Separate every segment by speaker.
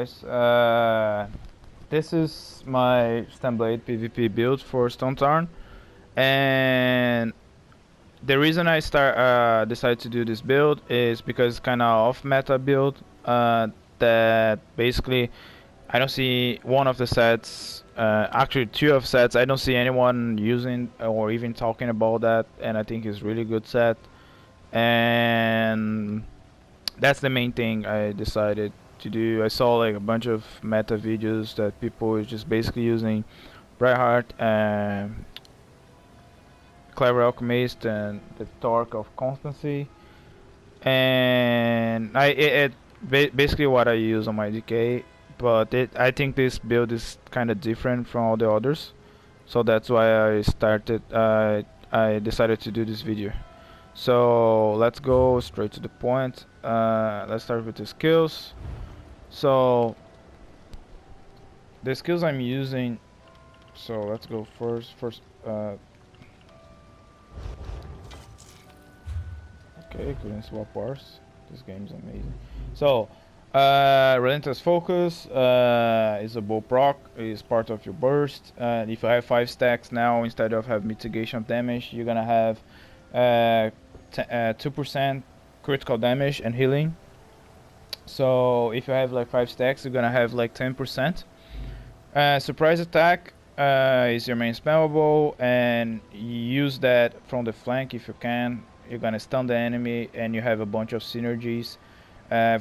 Speaker 1: guys. This is my StamBlade PvP build for Stonethorn, and the reason I decided to do this build is because it's kind of off meta build. That basically I don't see one of the sets, actually two of sets. I don't see anyone using or even talking about that, and I think it's really good set. And that's the main thing I decided to do. I saw like a bunch of meta videos that people were just basically using Brightheart and Clever Alchemist and the Torque of Constancy, and basically what I use on my DK. But I think this build is kind of different from all the others, so that's why I decided to do this video. So let's go straight to the point. Let's start with the skills. So the skills I'm using. So let's go first. Okay, couldn't swap bars. This game's amazing. So Relentless Focus is a bow proc, is part of your burst. If you have 5 stacks now, instead of have mitigation of damage, you're gonna have 2% critical damage and healing. So if you have like 5 stacks, you're gonna have like 10%. Surprise attack is your main spammable, and use that from the flank if you can. You're gonna stun the enemy, and you have a bunch of synergies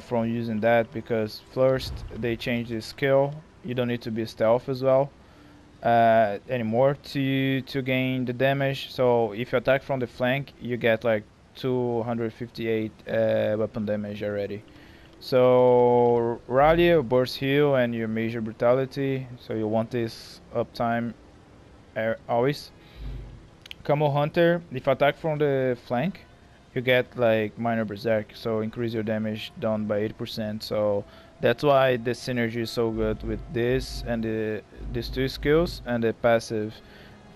Speaker 1: from using that, because first they changed the skill. You don't need to be stealth as well anymore to gain the damage. So if you attack from the flank, you get like 258 weapon damage already. So rally, burst heal, and your major brutality. So you want this uptime always. Camo Hunter, if you attack from the flank, you get like minor berserk, so increase your damage down by 80%. So that's why the synergy is so good with this and these two skills and the passive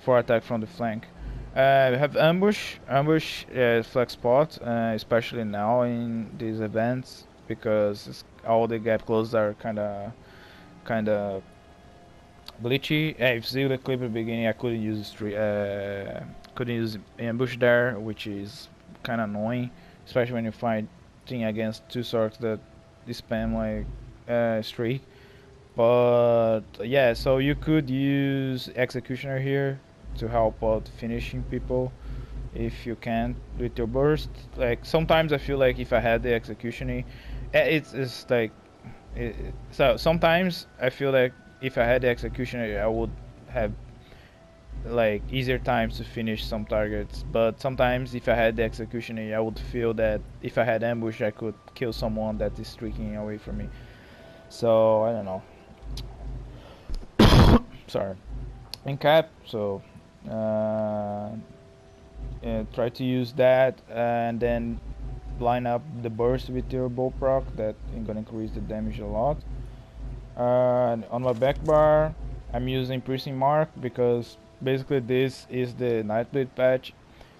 Speaker 1: for attack from the flank. We have ambush. Ambush flex spot, especially now in these events, because all the gap closes are kind of glitchy. If you see the clip at the beginning, I couldn't use ambush there, which is kind of annoying, especially when you're fighting against two swords that spam like streak. But yeah, so you could use executioner here to help out finishing people if you can with your burst. Like sometimes I feel like if I had the executioner, it's like so sometimes I feel like if I had the executioner, I would have like easier times to finish some targets. But sometimes if I had the executioner, I would feel that if I had ambush, I could kill someone that is streaking away from me. So I don't know. Sorry. In cap, so try to use that and then line up the burst with your bow proc. That is gonna increase the damage a lot. On my back bar, I'm using Piercing Mark because basically this is the Nightblade patch,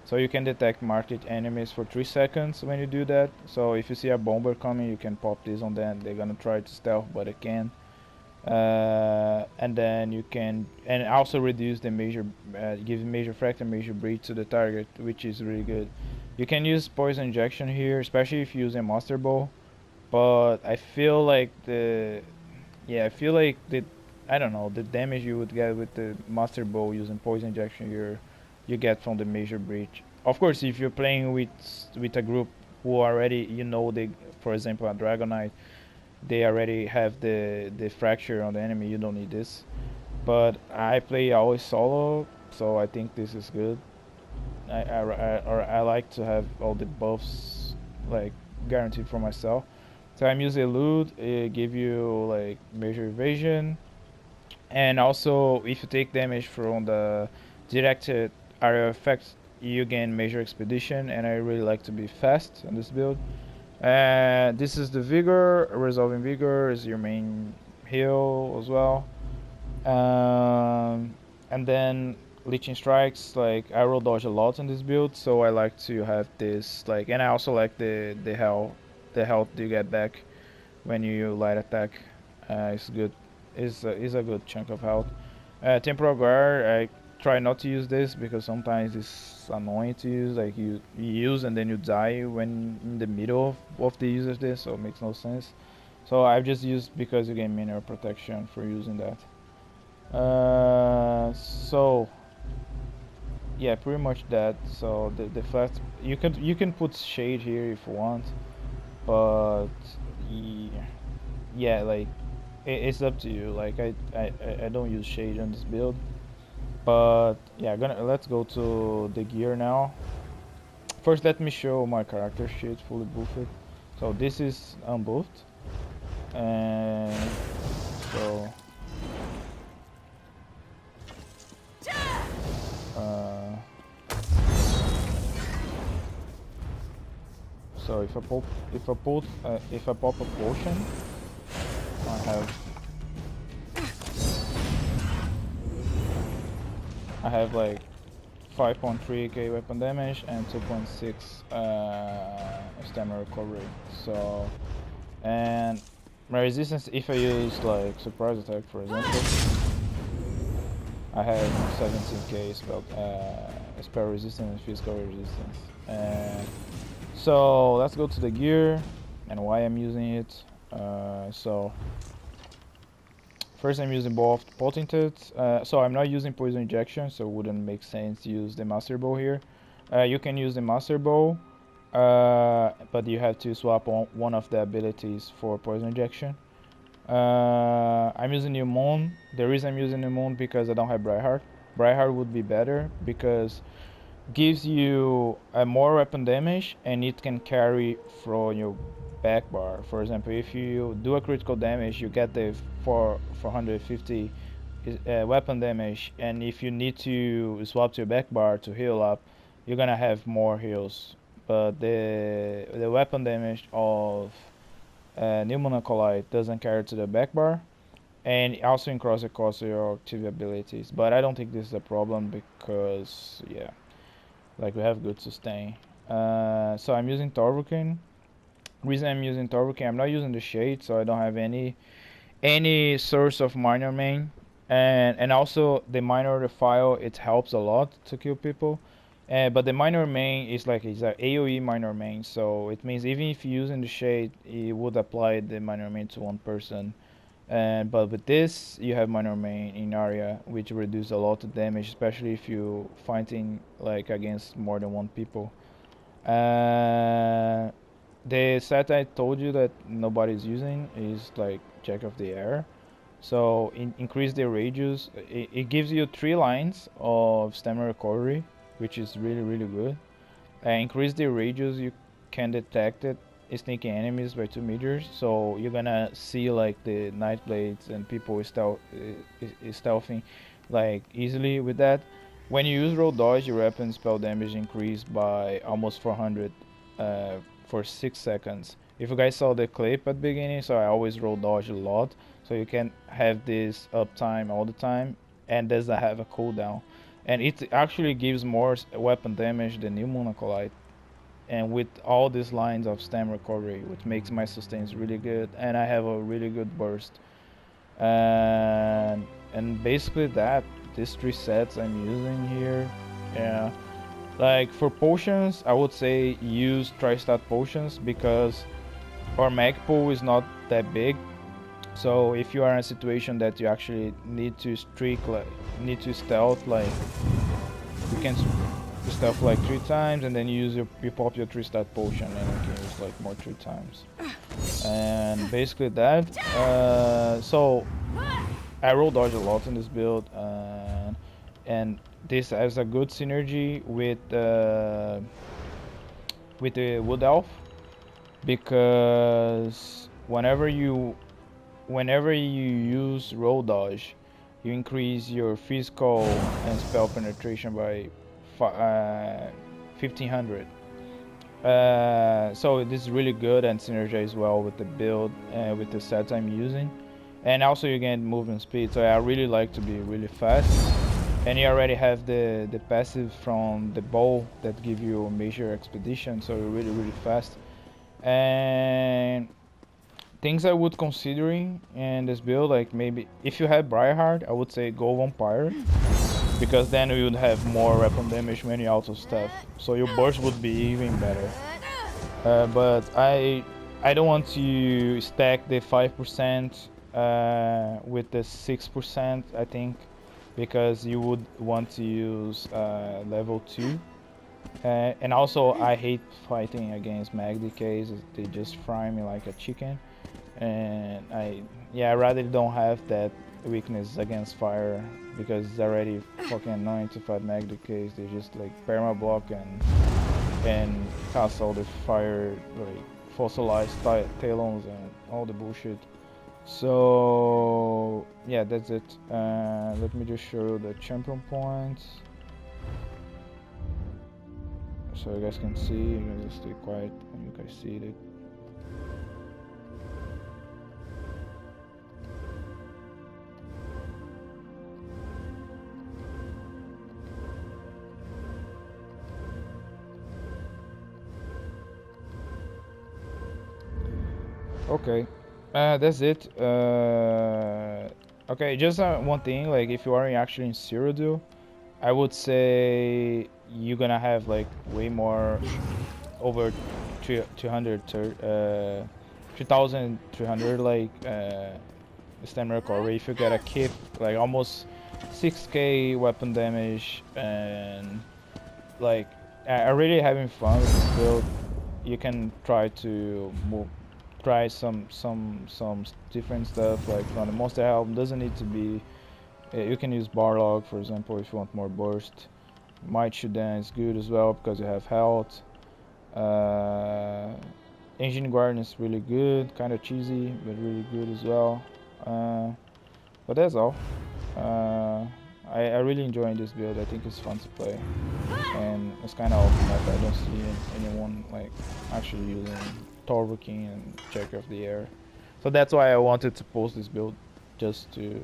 Speaker 1: so you can detect marked enemies for 3 seconds when you do that. So if you see a bomber coming, you can pop this on them. They're gonna try to stealth, but they can. And then you can, and also reduce the major, give major fracture, major breach to the target, which is really good. You can use poison injection here, especially if you use a master bow. But I feel like I don't know, the damage you would get with the master bow using poison injection you get from the major breach. Of course, if you're playing with a group who already, they, for example, a Dragon Knight, they already have the fracture on the enemy, you don't need this. But I play always solo, so I think this is good. I like to have all the buffs like guaranteed for myself. So I'm using Elude, it give you like major evasion, and also if you take damage from the directed area effects, you gain major expedition, and I really like to be fast on this build. This is the Vigor. Resolving Vigor is your main heal as well. And then Leeching Strikes, like I roll dodge a lot in this build, so I like to have this, like, and I also like the health you get back when you light attack. It's good. It's a good chunk of health. Temporal guard, I try not to use this because sometimes it's annoying to use. Like you use and then you die when in the middle of the use of this, so it makes no sense. So I've just used because you gain mineral protection for using that. So yeah, pretty much that. So the fact you can put shade here if you want, but yeah, like it's up to you. Like I don't use shade on this build, but yeah, let's go to the gear now. First, let me show my character sheet fully buffed. So this is unbuffed, and so uh, so if I pop a potion, I have like 5.3k weapon damage and 2.6 stamina recovery. So, and my resistance, if I use like surprise attack for example, I have 17k spell resistance and physical resistance. So let's go to the gear and why I'm using it. So first I'm using both potented, so I'm not using poison injection, so it wouldn't make sense to use the master bow here. You can use the master bow, but you have to swap on one of the abilities for poison injection. I'm using New Moon. The reason I'm using New Moon because I don't have Brightheart. Brightheart would be better because gives you a more weapon damage and it can carry from your back bar. For example, if you do a critical damage, you get the 450 weapon damage, and if you need to swap to your back bar to heal up, you're gonna have more heals. But the weapon damage of New Moon Acolyte doesn't carry to the back bar, and it also increases the cost of your active abilities. But I don't think this is a problem because yeah, like we have good sustain. So I'm using Torvukin. Reason I'm using Torvukin, I'm not using the shade, so I don't have any source of minor main, and also the minor the file, it helps a lot to kill people. But the minor main is like it's a AoE minor main, so it means even if you're using the shade, it would apply the minor main to one person. But with this, you have minor main in area, which reduce a lot of damage, especially if you fighting like against more than one people. The set I told you that nobody's using is like Jack of the Air. So increase the radius. It gives you 3 lines of stamina recovery, which is really good. Increase the radius you can detect it sneaking enemies by 2 meters. So you're gonna see like the Nightblades and people stealthing like easily with that. When you use roll dodge, your weapon spell damage increase by almost 400 for 6 seconds. If you guys saw the clip at the beginning, so I always roll dodge a lot, so you can have this uptime all the time, and doesn't have a cooldown. And it actually gives more weapon damage than New Moon Acolyte. And with all these lines of stam recovery, which makes my sustains really good, and I have a really good burst. And basically that, these 3 sets I'm using here. Yeah. Like for potions, I would say use tri-stat potions because our mag pool is not that big. So if you are in a situation that you actually need to need to stealth, like you can stealth like 3 times, and then you pop your 3-stat potion, and you can use like more 3 times. And basically that. So I roll dodge a lot in this build, and this has a good synergy with the Wood Elf, because whenever you use roll dodge, you increase your physical and spell penetration by 1500. So this is really good and synergize well with the build and with the sets I'm using, and also you gain movement speed. So I really like to be really fast, and you already have the passive from the bow that give you a major expedition, so you're really fast. And things I would considering in this build, like maybe if you have Briarheart, I would say go Vampire, because then you would have more weapon damage when you auto stuff, so your burst would be even better. But I don't want to stack the 5% with the 6%, I think, because you would want to use level 2. And also I hate fighting against mag decays, they just fry me like a chicken. And I rather don't have that weakness against fire, because it's already fucking annoying to fight mag decays. They just like perma block and cast all the fire, like fossilized talons and all the bullshit. So yeah, that's it. Let me just show you the champion points so you guys can see. You guys just stay quiet when you guys see it. Okay, that's it. Okay, just one thing, like if you are actually in Cyrodiil, I would say you're gonna have like way more, over 3,300 like stamina recovery if you get a kit, like almost 6k weapon damage, and like I'm really having fun with this build. You can try to try some different stuff, like on the monster helm. Doesn't need to be, you can use Barlog for example if you want more burst. Might Shudan is good as well because you have health. Engine Guardian is really good, kind of cheesy but really good as well. But that's all. I really enjoy this build. I think it's fun to play, and it's kind of open map. I don't see anyone like actually using Torvo King and Check of the Air, so that's why I wanted to post this build, just to